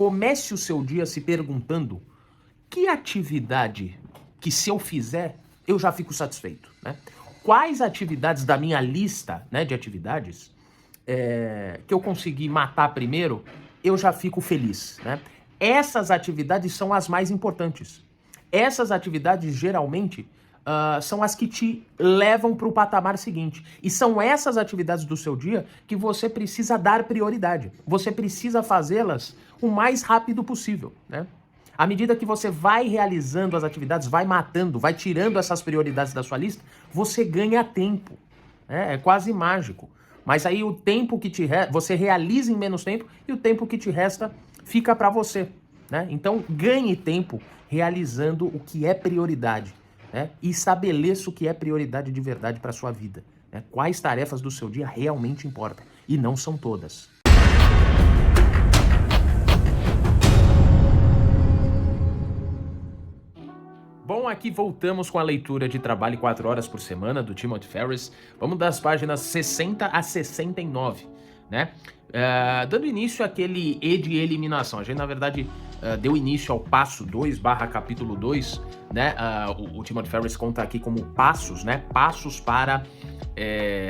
Comece o seu dia se perguntando que atividade que se eu fizer, eu já fico satisfeito, né? Quais atividades da minha lista, né, de atividades que eu consegui matar primeiro, eu já fico feliz, né? Essas atividades são as mais importantes. Essas atividades, geralmente, são as que te levam para o patamar seguinte. E são essas atividades do seu dia que você precisa dar prioridade. Você precisa fazê-las o mais rápido possível, né? À medida que você vai realizando as atividades, vai matando, vai tirando essas prioridades da sua lista, você ganha tempo, né? É quase mágico. Mas aí o tempo que você realiza em menos tempo e o tempo que te resta fica para você, né? Então ganhe tempo realizando o que é prioridade, né? E estabeleça o que é prioridade de verdade para sua vida, né? Quais tarefas do seu dia realmente importam, e não são todas. Bom, aqui voltamos com a leitura de Trabalhe 4 Horas por Semana, do Timothy Ferriss. Vamos das páginas 60 a 69, né? Dando início àquele E de eliminação. A gente, na verdade, deu início ao passo 2/capítulo 2, né? O Timothy Ferriss conta aqui como passos, né? Passos para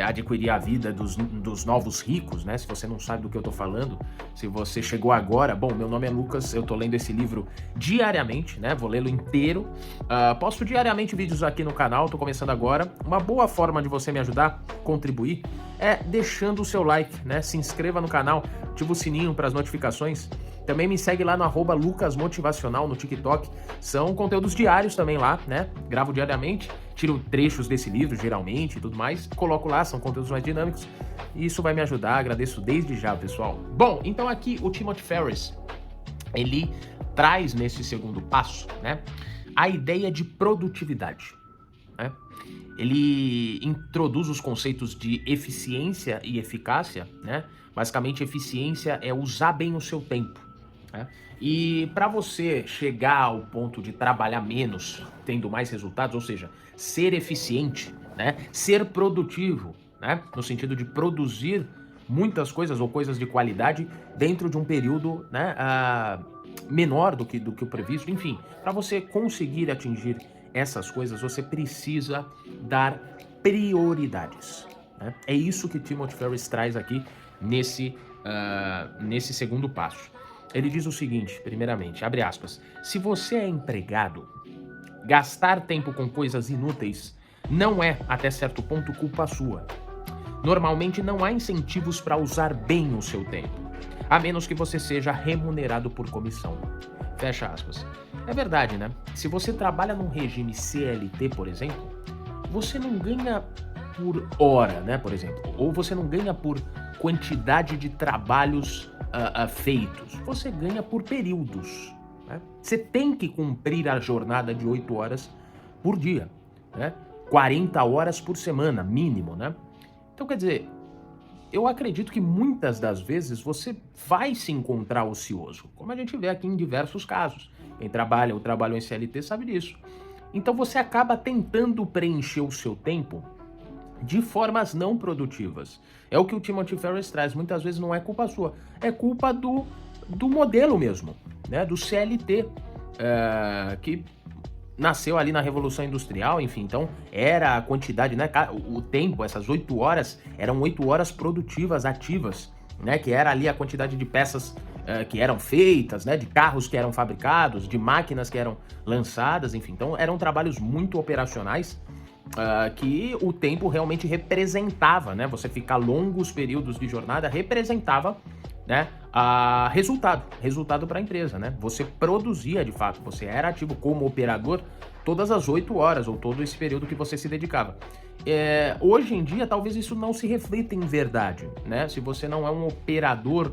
adquirir a vida dos novos ricos, né? Se você não sabe do que eu tô falando, se você chegou agora, bom, meu nome é Lucas, eu tô lendo esse livro diariamente, né? Vou lê-lo inteiro. Posto diariamente vídeos aqui no canal, tô começando agora. Uma boa forma de você me ajudar, contribuir, é deixando o seu like, né? Se inscreva no canal, ativa o sininho para as notificações. Também me segue lá no @lucasmotivacional no TikTok. São conteúdos diários também lá, né? Gravo diariamente, tiro trechos desse livro, geralmente, e tudo mais. Coloco lá, são conteúdos mais dinâmicos. E isso vai me ajudar, agradeço desde já, pessoal. Bom, então aqui o Timothy Ferriss, ele traz nesse segundo passo, né, a ideia de produtividade, né? Ele introduz os conceitos de eficiência e eficácia, né? Basicamente, eficiência é usar bem o seu tempo, né? E para você chegar ao ponto de trabalhar menos, tendo mais resultados, ou seja, ser eficiente, né? Ser produtivo, né? No sentido de produzir muitas coisas ou coisas de qualidade dentro de um período, né, menor do que o previsto. Enfim, para você conseguir atingir essas coisas, você precisa dar prioridades, né? É isso que Timothy Ferriss traz aqui nesse segundo passo. Ele diz o seguinte, primeiramente, abre aspas, se você é empregado, gastar tempo com coisas inúteis não é, até certo ponto, culpa sua. Normalmente não há incentivos para usar bem o seu tempo, a menos que você seja remunerado por comissão. Fecha aspas. É verdade, né? Se você trabalha num regime CLT, por exemplo, você não ganha por hora, né, por exemplo, ou você não ganha por quantidade de trabalhos feitos, você ganha por períodos, né? Você tem que cumprir a jornada de 8 horas por dia, né? 40 horas por semana, mínimo, né? Então, quer dizer, eu acredito que muitas das vezes você vai se encontrar ocioso, como a gente vê aqui em diversos casos. Quem trabalha ou trabalhou em CLT sabe disso. Então você acaba tentando preencher o seu tempo de formas não produtivas. É o que o Timothy Ferriss traz. Muitas vezes não é culpa sua, é culpa do modelo mesmo, né? Do CLT, que nasceu ali na Revolução Industrial, enfim, então era a quantidade, né, o tempo, essas 8 horas, eram 8 horas produtivas, ativas, né, que era ali a quantidade de peças que eram feitas, né, de carros que eram fabricados, de máquinas que eram lançadas, enfim, então eram trabalhos muito operacionais, que o tempo realmente representava, né, você ficar longos períodos de jornada representava, né, resultado para a empresa, né? Você produzia de fato, você era ativo como operador todas as 8 horas ou todo esse período que você se dedicava. Hoje em dia, talvez isso não se reflita em verdade, né? Se você não é um operador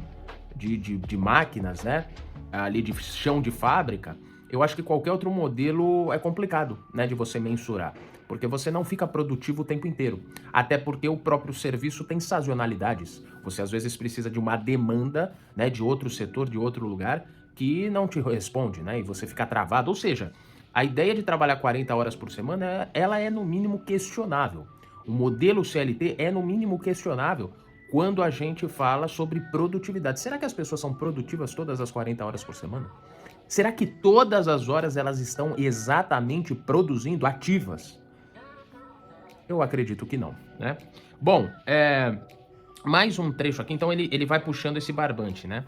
de máquinas, né, ali de chão de fábrica, eu acho que qualquer outro modelo é complicado, né, de você mensurar, porque você não fica produtivo o tempo inteiro, até porque o próprio serviço tem sazonalidades. Você às vezes precisa de uma demanda, né, de outro setor, de outro lugar, que não te responde, né, e você fica travado. Ou seja, a ideia de trabalhar 40 horas por semana, ela é no mínimo questionável. O modelo CLT é no mínimo questionável quando a gente fala sobre produtividade. Será que as pessoas são produtivas todas as 40 horas por semana? Será que todas as horas elas estão exatamente produzindo, ativas? Eu acredito que não, né? Bom, mais um trecho aqui, então ele vai puxando esse barbante, né?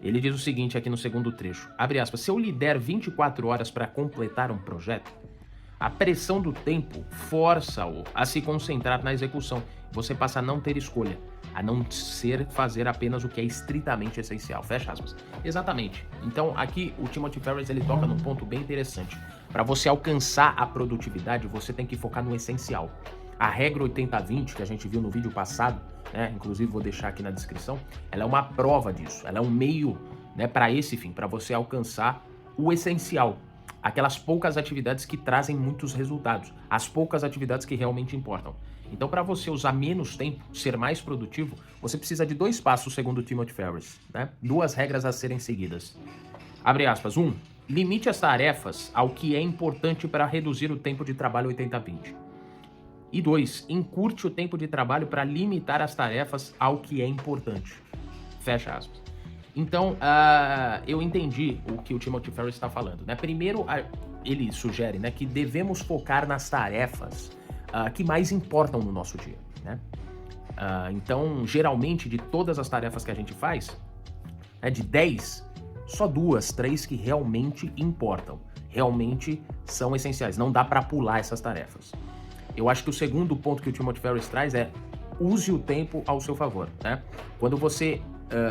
Ele diz o seguinte aqui no segundo trecho, abre aspas, se eu lhe der 24 horas para completar um projeto, a pressão do tempo força-o a se concentrar na execução. Você passa a não ter escolha, a não ser fazer apenas o que é estritamente essencial. Fecha aspas. Exatamente. Então aqui o Timothy Ferriss ele toca num ponto bem interessante. Para você alcançar a produtividade, você tem que focar no essencial. A regra 80-20 que a gente viu no vídeo passado, né, inclusive vou deixar aqui na descrição, ela é uma prova disso. Ela é um meio, né, para esse fim, para você alcançar o essencial. Aquelas poucas atividades que trazem muitos resultados, as poucas atividades que realmente importam. Então, para você usar menos tempo, ser mais produtivo, você precisa de 2 passos, segundo Timothy Ferriss, né? 2 regras a serem seguidas. Abre aspas. 1. Limite as tarefas ao que é importante para reduzir o tempo de trabalho 80-20. E 2. Encurte o tempo de trabalho para limitar as tarefas ao que é importante. Fecha aspas. Então, eu entendi o que o Timothy Ferriss está falando, né? Primeiro, ele sugere, né, que devemos focar nas tarefas que mais importam no nosso dia, né? Então, geralmente, de todas as tarefas que a gente faz, de 10, só 2, 3 que realmente importam, realmente são essenciais. Não dá para pular essas tarefas. Eu acho que o segundo ponto que o Timothy Ferriss traz é use o tempo ao seu favor, né? Quando você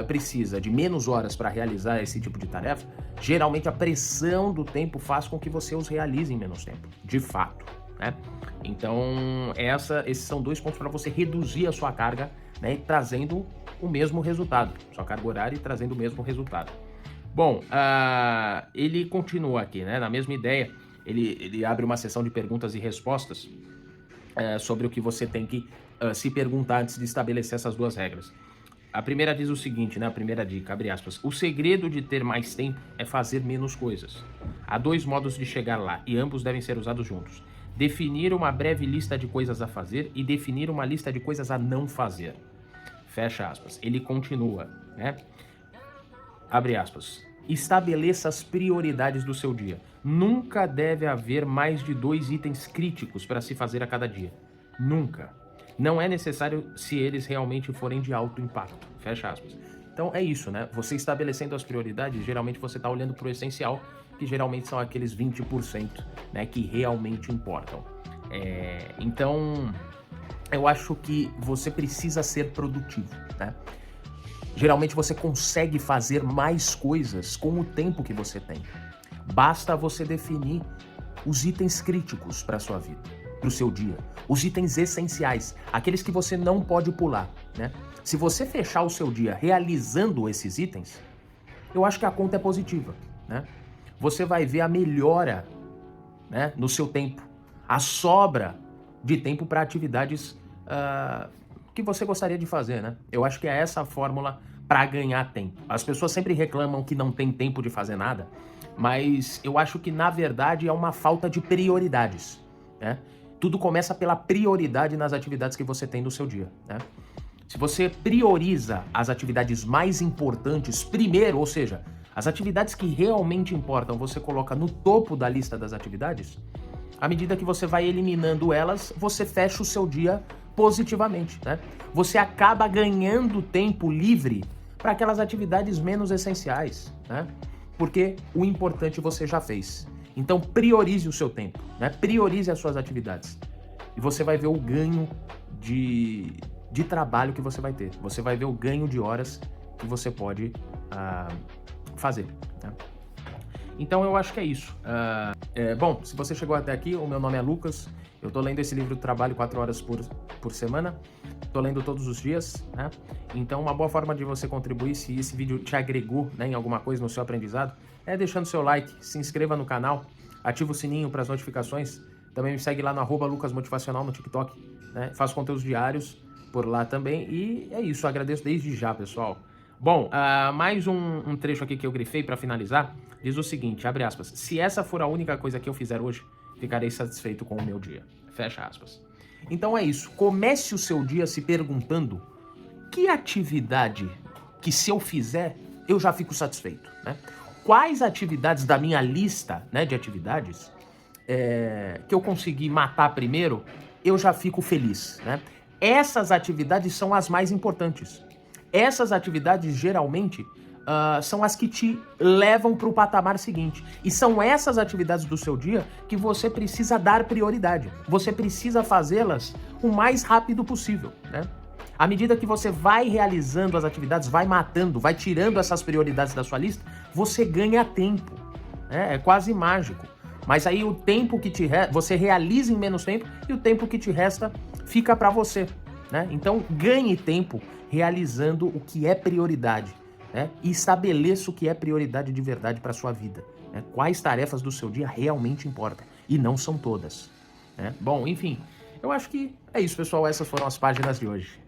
precisa de menos horas para realizar esse tipo de tarefa, geralmente a pressão do tempo faz com que você os realize em menos tempo, de fato, né? Então, esses são 2 pontos para você reduzir a sua carga, né, trazendo o mesmo resultado, sua carga horária e trazendo o mesmo resultado. Bom, ele continua aqui, né, na mesma ideia, ele abre uma sessão de perguntas e respostas sobre o que você tem que se perguntar antes de estabelecer essas 2 regras. A primeira diz o seguinte, né? A primeira dica, abre aspas. O segredo de ter mais tempo é fazer menos coisas. Há 2 modos de chegar lá e ambos devem ser usados juntos. Definir uma breve lista de coisas a fazer e definir uma lista de coisas a não fazer. Fecha aspas. Ele continua, né? Abre aspas. Estabeleça as prioridades do seu dia. Nunca deve haver mais de 2 itens críticos para se fazer a cada dia. Nunca. Não é necessário se eles realmente forem de alto impacto. Fecha aspas. Então é isso, né? Você estabelecendo as prioridades, geralmente você está olhando para o essencial, que geralmente são aqueles 20%, né, que realmente importam. Então, eu acho que você precisa ser produtivo, né? Geralmente você consegue fazer mais coisas com o tempo que você tem. Basta você definir os itens críticos para a sua vida, para o seu dia, os itens essenciais, aqueles que você não pode pular, né? Se você fechar o seu dia realizando esses itens, eu acho que a conta é positiva, né? Você vai ver a melhora, né, no seu tempo, a sobra de tempo para atividades que você gostaria de fazer, né? Eu acho que é essa a fórmula para ganhar tempo. As pessoas sempre reclamam que não tem tempo de fazer nada, mas eu acho que na verdade é uma falta de prioridades, né? Tudo começa pela prioridade nas atividades que você tem no seu dia, né? Se você prioriza as atividades mais importantes primeiro, ou seja, as atividades que realmente importam, você coloca no topo da lista das atividades, à medida que você vai eliminando elas, você fecha o seu dia positivamente, né? Você acaba ganhando tempo livre para aquelas atividades menos essenciais, né? Porque o importante você já fez. Então priorize o seu tempo, né? Priorize as suas atividades. E você vai ver o ganho de trabalho que você vai ter. Você vai ver o ganho de horas que você pode fazer, né? Então eu acho que é isso. Bom, se você chegou até aqui, o meu nome é Lucas. Eu tô lendo esse livro Trabalho 4 horas por semana. Tô lendo todos os dias, né? Então uma boa forma de você contribuir, se esse vídeo te agregou, né, em alguma coisa no seu aprendizado, é deixando seu like, se inscreva no canal, ativa o sininho para as notificações. Também me segue lá no @lucasmotivacional no TikTok, né? Faço conteúdos diários por lá também. E é isso, agradeço desde já, pessoal. Bom, mais um trecho aqui que eu grifei para finalizar. Diz o seguinte, abre aspas. Se essa for a única coisa que eu fizer hoje, ficarei satisfeito com o meu dia. Fecha aspas. Então é isso. Comece o seu dia se perguntando que atividade que se eu fizer, eu já fico satisfeito, né? Quais atividades da minha lista, né, de atividades que eu consegui matar primeiro, eu já fico feliz, né? Essas atividades são as mais importantes. Essas atividades, geralmente, são as que te levam para o patamar seguinte. E são essas atividades do seu dia que você precisa dar prioridade. Você precisa fazê-las o mais rápido possível, né? À medida que você vai realizando as atividades, vai matando, vai tirando essas prioridades da sua lista, você ganha tempo, né? É quase mágico. Mas aí o tempo que te resta, você realiza em menos tempo e o tempo que te resta fica para você, né? Então ganhe tempo realizando o que é prioridade, né? E estabeleça o que é prioridade de verdade para sua vida, né? Quais tarefas do seu dia realmente importam, e não são todas, né? Bom, enfim, eu acho que é isso, pessoal. Essas foram as páginas de hoje.